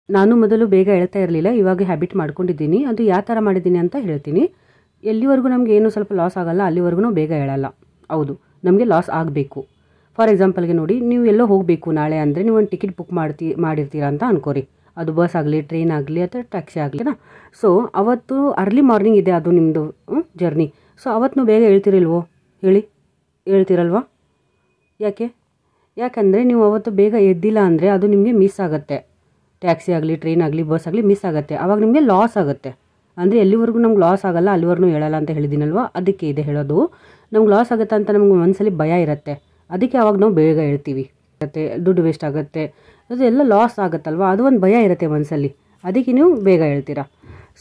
ನಾನು ಮೊದಲು ಬೇಗ ಹೇಳ್ತಾ ಇರಲಿಲ್ಲ, ಇವಾಗ ಹ್ಯಾಬಿಟ್ ಮಾಡ್ಕೊಂಡಿದ್ದೀನಿ. ಅದು ಯಾವ ಥರ ಮಾಡಿದ್ದೀನಿ ಅಂತ ಹೇಳ್ತೀನಿ. ಎಲ್ಲಿವರೆಗೂ ನಮಗೆ ಏನು ಸ್ವಲ್ಪ ಲಾಸ್ ಆಗಲ್ಲ ಅಲ್ಲಿವರೆಗೂ ಬೇಗ ಹೇಳಲ್ಲ. ಹೌದು, ನಮಗೆ ಲಾಸ್ ಆಗಬೇಕು. ಫಾರ್ ಎಕ್ಸಾಂಪಲ್ಗೆ ನೋಡಿ, ನೀವು ಎಲ್ಲೋ ಹೋಗಬೇಕು ನಾಳೆ ಅಂದರೆ ನೀವು ಒಂದು ಟಿಕೆಟ್ ಬುಕ್ ಮಾಡಿರ್ತೀರಾ ಅಂತ ಅನ್ಕೋರಿ. ಅದು ಬಸ್ ಆಗಲಿ, ಟ್ರೈನ್ ಆಗಲಿ ಅಥವಾ ಟ್ಯಾಕ್ಸಿ ಆಗಲಿನಾ. ಸೊ ಅವತ್ತು ಅರ್ಲಿ ಮಾರ್ನಿಂಗ್ ಇದೆ ಅದು ನಿಮ್ಮದು ಜರ್ನಿ. ಸೊ ಅವತ್ತು ನೀವು ಬೇಗ ಹೇಳ್ತಿರಲ್ವೋ? ಹೇಳ್ತಿರಲ್ವಾ? ಯಾಕಂದರೆ ನೀವು ಅವತ್ತು ಬೇಗ ಎದ್ದಿಲ್ಲ ಅಂದರೆ ಅದು ನಿಮಗೆ ಮಿಸ್ ಆಗುತ್ತೆ. ಟ್ಯಾಕ್ಸಿ ಆಗಲಿ, ಟ್ರೈನ್ ಆಗಲಿ, ಬಸ್ ಆಗಲಿ ಮಿಸ್ ಆಗುತ್ತೆ. ಆವಾಗ ನಿಮಗೆ ಲಾಸ್ ಆಗುತ್ತೆ. ಅಂದರೆ ಎಲ್ಲಿವರೆಗೂ ನಮ್ಗೆ ಲಾಸ್ ಆಗಲ್ಲ ಅಲ್ಲಿವರೆಗೂ ಹೇಳಲ್ಲ ಅಂತ ಹೇಳಿದ್ದೀನಲ್ವ, ಅದಕ್ಕೆ ಇದೆ ಹೇಳೋದು. ನಮ್ಗೆ ಲಾಸ್ ಆಗುತ್ತೆ ಅಂತ ನಮ್ಗೆ ಮನಸ್ಸಲ್ಲಿ ಭಯ ಇರುತ್ತೆ. ಅದಕ್ಕೆ ಅವಾಗ ನಾವು ಬೇಗ ಹೇಳ್ತೀವಿ. ಮತ್ತು ದುಡ್ಡು ವೇಸ್ಟ್ ಆಗುತ್ತೆ, ಅದು ಎಲ್ಲ ಲಾಸ್ ಆಗುತ್ತಲ್ವ, ಅದು ಒಂದು ಭಯ ಇರುತ್ತೆ ಮನಸ್ಸಲ್ಲಿ. ಅದಕ್ಕೆ ನೀವು ಬೇಗ ಹೇಳ್ತೀರಾ.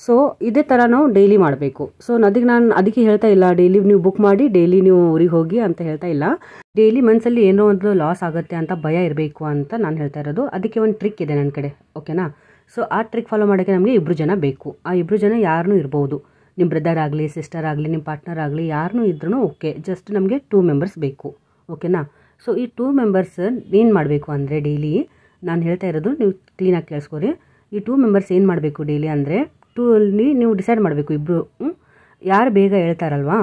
ಸೊ ಇದೇ ಥರ ನಾವು ಡೈಲಿ ಮಾಡಬೇಕು. ಸೊ ಅದಕ್ಕೆ ಹೇಳ್ತಾ ಇಲ್ಲ ಡೈಲಿ ನೀವು ಬುಕ್ ಮಾಡಿ ಡೈಲಿ ನೀವು ಊರಿಗೆ ಹೋಗಿ ಅಂತ ಹೇಳ್ತಾ ಇಲ್ಲ. ಡೈಲಿ ಮನಸ್ಸಲ್ಲಿ ಏನೋ ಒಂದು ಲಾಸ್ ಆಗುತ್ತೆ ಅಂತ ಭಯ ಇರಬೇಕು ಅಂತ ನಾನು ಹೇಳ್ತಾ ಇರೋದು. ಅದಕ್ಕೆ ಒಂದು ಟ್ರಿಕ್ ಇದೆ ನನ್ನ ಕಡೆ, ಓಕೆನಾ? ಸೊ ಆ ಟ್ರಿಕ್ ಫಾಲೋ ಮಾಡೋಕ್ಕೆ ನಮಗೆ 2 ಜನ ಬೇಕು. ಆ 2 ಜನ ಯಾರನ್ನೂ ಇರ್ಬೋದು. ನಿಮ್ಮ ಬ್ರದರ್ ಆಗಲಿ, ಸಿಸ್ಟರ್ ಆಗಲಿ, ನಿಮ್ಮ ಪಾರ್ಟ್ನರ್ ಆಗಲಿ, ಯಾರನ್ನೂ ಇದ್ರೂ ಓಕೆ. ಜಸ್ಟ್ ನಮಗೆ 2 ಮೆಂಬರ್ಸ್ ಬೇಕು, ಓಕೆನಾ? ಸೊ ಈ 2 ಮೆಂಬರ್ಸ್ ಏನು ಮಾಡಬೇಕು ಅಂದರೆ ಡೈಲಿ ನಾನು ಹೇಳ್ತಾ ಇರೋದು ನೀವು ಕ್ಲೀನಾಗಿ ಕೇಳಿಸ್ಕೊರಿ. ಈ 2 ಮೆಂಬರ್ಸ್ ಏನು ಮಾಡಬೇಕು ಡೈಲಿ ಅಂದರೆ 2 ಅಲ್ಲಿ ನೀವು ಡಿಸೈಡ್ ಮಾಡಬೇಕು ಇಬ್ಬರು. ಯಾರು ಬೇಗ ಹೇಳ್ತಾರಲ್ವಾ,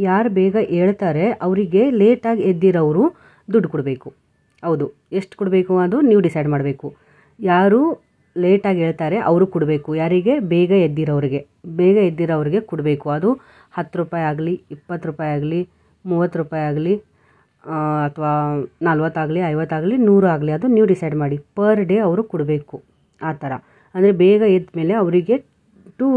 ಯಾರು ಬೇಗ ಹೇಳ್ತಾರೆ ಅವರಿಗೆ ಲೇಟಾಗಿ ಎದ್ದಿರೋರು ದುಡ್ಡು ಕೊಡಬೇಕು. ಹೌದು, ಎಷ್ಟು ಕೊಡಬೇಕು ಅದು ನೀವು ಡಿಸೈಡ್ ಮಾಡಬೇಕು. ಯಾರು ಲೇಟಾಗಿ ಹೇಳ್ತಾರೆ ಅವರು ಕೊಡಬೇಕು. ಯಾರಿಗೆ? ಬೇಗ ಎದ್ದಿರೋರಿಗೆ ಕೊಡಬೇಕು. ಅದು 10 ರೂಪಾಯಿ ಆಗಲಿ, 20 ರೂಪಾಯಿ ಆಗಲಿ, 30 ರೂಪಾಯಿ ಆಗಲಿ, ಅಥವಾ 40 ಆಗಲಿ, 50 ಆಗಲಿ, 100 ಆಗಲಿ, ಅದು ನೀವು ಡಿಸೈಡ್ ಮಾಡಿ. ಪರ್ ಡೇ ಅವರು ಕೊಡಬೇಕು. ಆ ಥರ ಅಂದರೆ ಬೇಗ ಎದ್ದ ಮೇಲೆ ಅವರಿಗೆ 2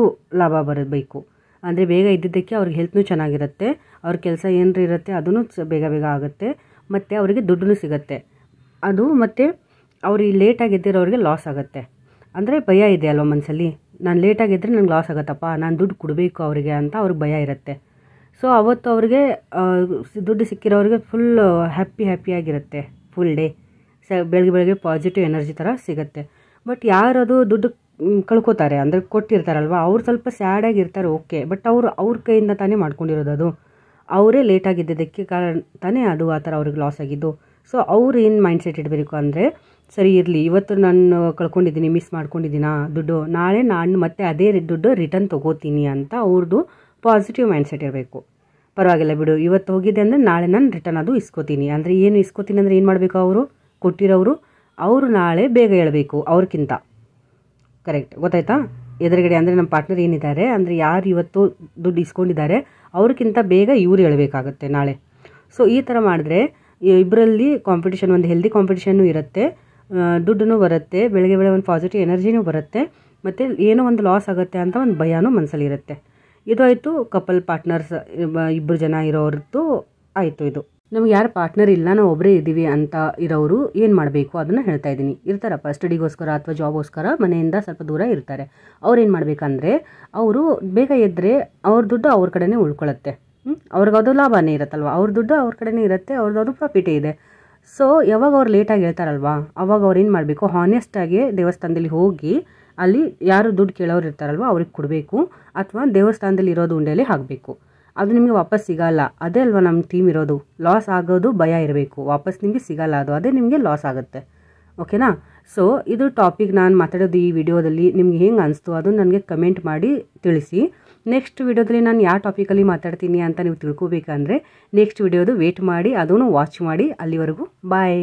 ಲಾಭ ಬರಬೇಕು. ಅಂದರೆ ಬೇಗ ಇದ್ದಿದ್ದಕ್ಕೆ ಅವ್ರಿಗೆ ಹೆಲ್ತ್ನೂ ಚೆನ್ನಾಗಿರುತ್ತೆ, ಅವ್ರ ಕೆಲಸ ಏನಾರು ಇರುತ್ತೆ ಅದೂ ಬೇಗ ಆಗುತ್ತೆ, ಮತ್ತು ಅವರಿಗೆ ದುಡ್ಡು ಸಿಗುತ್ತೆ. ಅದು ಮತ್ತು ಅವ್ರಿಗೆ ಲೇಟಾಗಿ ಎದ್ದಿರೋರಿಗೆ ಲಾಸ್ ಆಗುತ್ತೆ. ಅಂದರೆ ಭಯ ಇದೆ ಅಲ್ವ ಮನಸ್ಸಲ್ಲಿ, ನಾನು ಲೇಟಾಗಿ ಎದ್ದರೆ ನನಗೆ ಲಾಸ್ ಆಗುತ್ತಪ್ಪ, ನಾನು ದುಡ್ಡು ಕೊಡಬೇಕು ಅವರಿಗೆ ಅಂತ ಅವ್ರಿಗೆ ಭಯ ಇರುತ್ತೆ. ಸೊ ಅವತ್ತು ಅವ್ರಿಗೆ ದುಡ್ಡು ಸಿಕ್ಕಿರೋರಿಗೆ ಫುಲ್ ಹ್ಯಾಪಿಯಾಗಿರುತ್ತೆ. ಫುಲ್ ಡೇ ಬೆಳಗ್ಗೆ ಪಾಸಿಟಿವ್ ಎನರ್ಜಿ ಥರ ಸಿಗುತ್ತೆ. ಬಟ್ ಯಾರದು ದುಡ್ಡು ಕಳ್ಕೊತಾರೆ ಅಂದರೆ ಕೊಟ್ಟಿರ್ತಾರಲ್ವ, ಅವ್ರು ಸ್ವಲ್ಪ ಸ್ಯಾಡಾಗಿರ್ತಾರೆ, ಓಕೆ. ಬಟ್ ಅವ್ರ ಕೈಯಿಂದ ತಾನೇ ಮಾಡ್ಕೊಂಡಿರೋದು, ಅದು ಅವರೇ ಲೇಟಾಗಿದ್ದಕ್ಕೆ ಕಾರಣ ತಾನೇ ಅದು ಆ ಥರ ಅವ್ರಿಗೆ ಲಾಸ್ ಆಗಿದ್ದು. ಸೊ ಅವ್ರು ಏನು ಮೈಂಡ್ಸೆಟ್ ಇಡಬೇಕು ಅಂದರೆ, ಸರಿ ಇರಲಿ, ಇವತ್ತು ನಾನು ಕಳ್ಕೊಂಡಿದ್ದೀನಿ, ಮಿಸ್ ಮಾಡ್ಕೊಂಡಿದ್ದೀನಾ ದುಡ್ಡು, ನಾಳೆ ನಾನು ಮತ್ತೆ ಅದೇ ದುಡ್ಡು ರಿಟರ್ನ್ ತೊಗೋತೀನಿ ಅಂತ ಅವ್ರದ್ದು ಪಾಸಿಟಿವ್ ಮೈಂಡ್ಸೆಟ್ ಇರಬೇಕು. ಪರವಾಗಿಲ್ಲ ಬಿಡು, ಇವತ್ತು ಹೋಗಿದೆ ಅಂದರೆ ನಾಳೆ ನಾನು ರಿಟರ್ನ್ ಅದು ಇಸ್ಕೋತೀನಿ. ಅಂದರೆ ಏನು ಇಸ್ಕೋತೀನಿ ಅಂದರೆ ಏನು ಮಾಡಬೇಕು, ಅವರು ಕೊಟ್ಟಿರೋರು ಅವರು ನಾಳೆ ಬೇಗ ಹೇಳಬೇಕು ಅವ್ರಿಗಿಂತ. ಕರೆಕ್ಟ್, ಗೊತ್ತಾಯ್ತಾ? ಎದುರುಗಡೆ ಅಂದರೆ ನಮ್ಮ ಪಾರ್ಟ್ನರ್ ಏನಿದ್ದಾರೆ ಅಂದರೆ ಯಾರು ಇವತ್ತು ದುಡ್ಡು ಇಸ್ಕೊಂಡಿದ್ದಾರೆ ಅವ್ರಿಗಿಂತ ಬೇಗ ಇವ್ರು ಹೇಳಬೇಕಾಗತ್ತೆ ನಾಳೆ. ಸೊ ಈ ಥರ ಮಾಡಿದ್ರೆ ಇಬ್ಬರಲ್ಲಿ ಕಾಂಪಿಟೇಷನ್, ಒಂದು ಹೆಲ್ದಿ ಕಾಂಪಿಟೇಷನ್ನು ಇರುತ್ತೆ, ದುಡ್ಡು ಬರುತ್ತೆ, ಬೆಳಗ್ಗೆ ಒಂದು ಪಾಸಿಟಿವ್ ಎನರ್ಜಿನೂ ಬರುತ್ತೆ, ಮತ್ತು ಏನೋ ಒಂದು ಲಾಸ್ ಆಗುತ್ತೆ ಅಂತ ಒಂದು ಭಯನೂ ಮನಸ್ಸಲ್ಲಿ ಇರುತ್ತೆ. ಇದು ಆಯಿತು ಕಪಲ್ ಪಾರ್ಟ್ನರ್ಸ್, 2 ಜನ ಇರೋರದ್ದು ಆಯಿತು. ಇದು ನಮ್ಗೆ ಯಾರು ಪಾರ್ಟ್ನರ್ ಇಲ್ಲ, ನಾವು ಒಬ್ಬರೇ ಇದ್ದೀವಿ ಅಂತ ಇರೋರು ಏನು ಮಾಡಬೇಕು ಅದನ್ನು ಹೇಳ್ತಾ ಇದ್ದೀನಿ. ಇರ್ತಾರಪ್ಪ ಸ್ಟಡಿಗೋಸ್ಕರ ಅಥವಾ ಜಾಬ್ಗೋಸ್ಕರ ಮನೆಯಿಂದ ಸ್ವಲ್ಪ ದೂರ ಇರ್ತಾರೆ. ಅವ್ರು ಏನು ಮಾಡಬೇಕಂದ್ರೆ, ಅವರು ಬೇಗ ಎದ್ದರೆ ಅವ್ರ ದುಡ್ಡು ಅವ್ರ ಕಡೆನೇ ಉಳ್ಕೊಳ್ಳುತ್ತೆ. ಅವ್ರಿಗೆ ಅದು ಲಾಭನೇ ಇರುತ್ತಲ್ವ, ಅವ್ರ ದುಡ್ಡು ಅವ್ರ ಕಡೆನೇ ಇರುತ್ತೆ, ಅವ್ರದ್ದು ಪ್ರಾಫಿಟೇ ಇದೆ. ಸೊ ಯಾವಾಗ ಅವ್ರು ಲೇಟಾಗಿ ಹೇಳ್ತಾರಲ್ವ, ಅವಾಗ ಅವ್ರು ಏನು ಮಾಡಬೇಕು, ಹಾನೆಸ್ಟಾಗಿ ದೇವಸ್ಥಾನದಲ್ಲಿ ಹೋಗಿ ಅಲ್ಲಿ ಯಾರು ದುಡ್ಡು ಕೇಳೋರು ಇರ್ತಾರಲ್ವ ಅವ್ರಿಗೆ ಕೊಡಬೇಕು, ಅಥವಾ ದೇವಸ್ಥಾನದಲ್ಲಿ ಇರೋದು ಉಂಡೆಯಲ್ಲಿ ಹಾಕಬೇಕು. ಅದು ನಿಮಗೆ ವಾಪಸ್ ಸಿಗಲ್ಲ. ಅದೇ ಅಲ್ವಾ ನಮ್ಮ ಟೀಮ್ ಇರೋದು. ಲಾಸ್ ಆಗೋದು ಭಯ ಇರಬೇಕು, ವಾಪಸ್ ನಿಮಗೆ ಸಿಗಲ್ಲ, ಅದು ಅದೇ ನಿಮಗೆ ಲಾಸ್ ಆಗುತ್ತೆ, ಓಕೆನಾ? ಸೊ ಇದು ಟಾಪಿಕ್ ನಾನು ಮಾತಾಡೋದು ಈ ವಿಡಿಯೋದಲ್ಲಿ ನಿಮ್ಗೆ ಹೆಂಗೆ ಅನಿಸ್ತು ಅದು ನನಗೆ ಕಮೆಂಟ್ ಮಾಡಿ ತಿಳಿಸಿ. ನೆಕ್ಸ್ಟ್ ವಿಡಿಯೋದಲ್ಲಿ ನಾನು ಯಾವ ಟಾಪಿಕಲ್ಲಿ ಮಾತಾಡ್ತೀನಿ ಅಂತ ನೀವು ತಿಳ್ಕೊಬೇಕಂದ್ರೆ ನೆಕ್ಸ್ಟ್ ವಿಡಿಯೋದು ವೇಟ್ ಮಾಡಿ, ಅದನ್ನು ವಾಚ್ ಮಾಡಿ. ಅಲ್ಲಿವರೆಗೂ ಬಾಯ್.